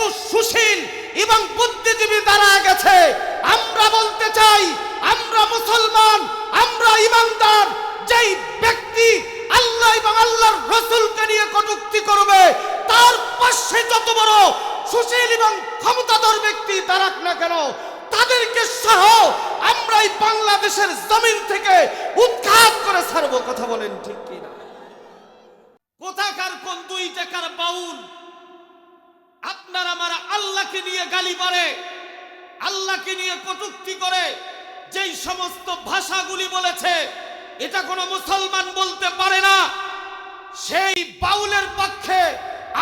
কিছু সুশীল এবং বুদ্ধিজীবী দাঁড়া গেছে। আমরা বলতে চাই, আমরা মুসলমান, আমরা ইমানদার। যেই ব্যক্তি আল্লাহ এবং আল্লাহর রাসূলকে নিয়ে কটূক্তি করবে, তার পাশে যত বড় সুশীল এবং ক্ষমতাধর ব্যক্তি দাঁড়াক না কেন, তাদেরকে সহ আমরা এই বাংলাদেশের জমিন থেকে উৎখাত করে ছাড়বো। কথা বলেন ঠিক কিনা? কোথাকার কোন 2 টাকার বাউল আপনার আমার আল্লাহকে নিয়ে গালি পারে, আল্লাহকে নিয়ে কটূক্তি করে, যেই সমস্ত ভাষাগুলি বলেছে এটা কোনো মুসলমান বলতে পারে না। সেই বাউলের পক্ষে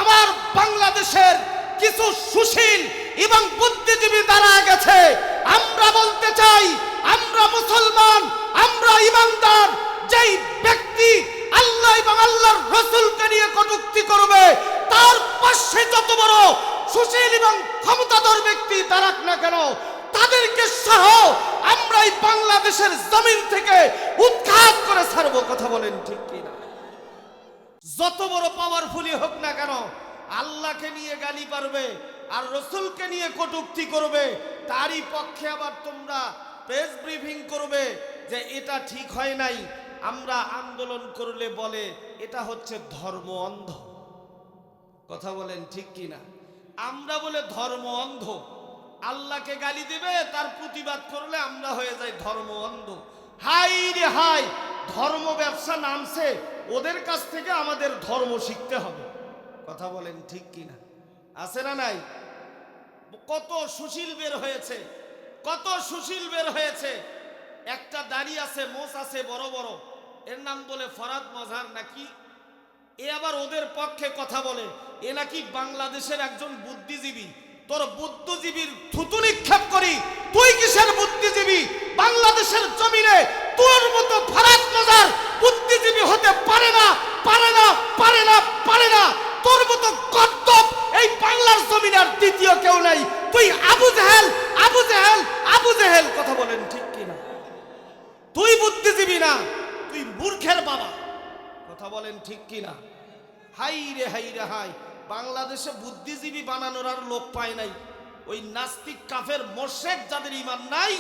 আমার বাংলাদেশের কিছু সুশীল এবং বুদ্ধিজীবী দাঁড়া গেছে। আমরা বলতে চাই, আমরা মুসলমান, আমরা ইমানদার। যেই ব্যক্তি আল্লাহ এবং আল্লাহর রাসূলকে নিয়ে কটূক্তি করবে, তার পাশে যত বড় সুশীল এবং ক্ষমতাধর ব্যক্তি দাঁড়াক না কেন, তাদেরকে সহ আমরা এই বাংলাদেশের জমিন থেকে উৎখাত করে ছাড়বো। কথা বলেন ঠিক কিনা? যত বড় পাওয়ারফুলি হোক না কেন, আল্লাহকে নিয়ে গালি পারবে আর রাসূলকে নিয়ে কটূক্তি করবে, তারই পক্ষে আবার তোমরা প্রেস ব্রিফিং করবে যে এটা ঠিক হয় নাই। আমরা আন্দোলন করলে বলে এটা হচ্ছে ধর্ম অন্ধ। কথা বলেন ঠিক কিনা? আমরা বলে ধর্ম অন্ধ। আল্লাহকে গালি দিবে, তার প্রতিবাদ করলে আমরা হয়ে যাই ধর্ম অন্ধ। হাই রে হাই, ধর্ম ব্যবসা নামছে, ওদের কাছ থেকে আমাদের ধর্ম শিখতে হবে। কথা বলেন ঠিক কিনা? আছে না নাই? কত সুশীল বের হয়েছে, কত সুশীল বের হয়েছে। একটা দাড়ি আছে, মোচ আছে বড় বড়, এর নাম বলে ফরাদ মজহার নাকি। এ আবার ওদের পক্ষে কথা বলে, এ নাকি বাংলাদেশের একজন বুদ্ধিজীবী। তোর বুদ্ধিজীবীর থুতু নিক্ষেপ করি, তুই কিসের বুদ্ধিজীবী? বাংলাদেশের জমিনে তোর মতো ফরাদ মজহার বুদ্ধিজীবী হতে পারে না, পারে না, পারে না, পারে না। তোর মতো গদ্দপ এই বাংলার জমিনে আর দ্বিতীয় কেউ নাই। তুই আবু জাহেল, আবু জাহেল, আবু জাহেল। কথা বলেন ঠিক কিনা? তুই বুদ্ধিজীবী না, তুই মূর্খের বাবা। কথা বলেন ঠিক কিনা? হাই রে হাই রে হাই, বাংলাদেশে বুদ্ধিজীবী বানানোর আর লোক পায় নাই। ওই নাস্তিক কাফের মোরশেক যাদের ঈমান নাই,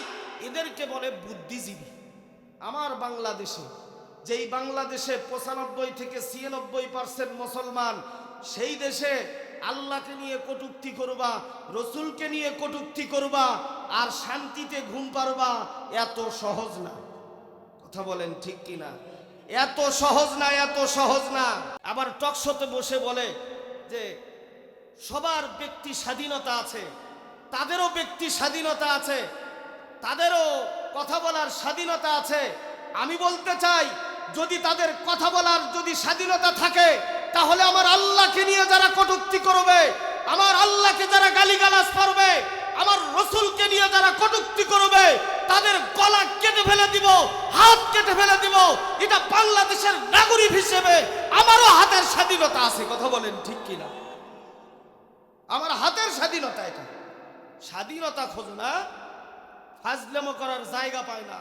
এদেরকে বলে বুদ্ধিজীবী। আমার বাংলাদেশে, যেই বাংলাদেশে 95 থেকে 96% মুসলমান, সেই দেশে আল্লাহকে নিয়ে কটূক্তি করবা, রসুলকে নিয়ে কটূক্তি করবা আর শান্তিতে ঘুম পারবা, এত সহজ না। কথা বলেন ঠিক কিনা? এত সহজ না, এত সহজ না। আবার টকশোতে বসে বলে যে সবার ব্যক্তি স্বাধীনতা আছে, তাদেরও ব্যক্তি স্বাধীনতা আছে, তাদেরও কথা বলার স্বাধীনতা আছে। আমি বলতে চাই, যদি তাদের কথা বলার যদি স্বাধীনতা থাকে, তাহলে আমার আল্লাহকে নিয়ে যারা কটূক্তি করবে, আমার আল্লাহকে যারা গালিগালাজ করবে, আমার রসুলকে নিয়ে যারা কটূক্তি করবে, তাদের গলা কেটে ফেলে দিব, হাত কেটে ফেলে দিব। এটা বাংলাদেশের নাগরিক হিসেবে আমারও হাতের স্বাধীনতা আছে। কথা বলেন ঠিক কিনা? আমার হাতের স্বাধীনতা। এটা স্বাধীনতা খোঁজো না, ফাজলামো করার জায়গা পায় না।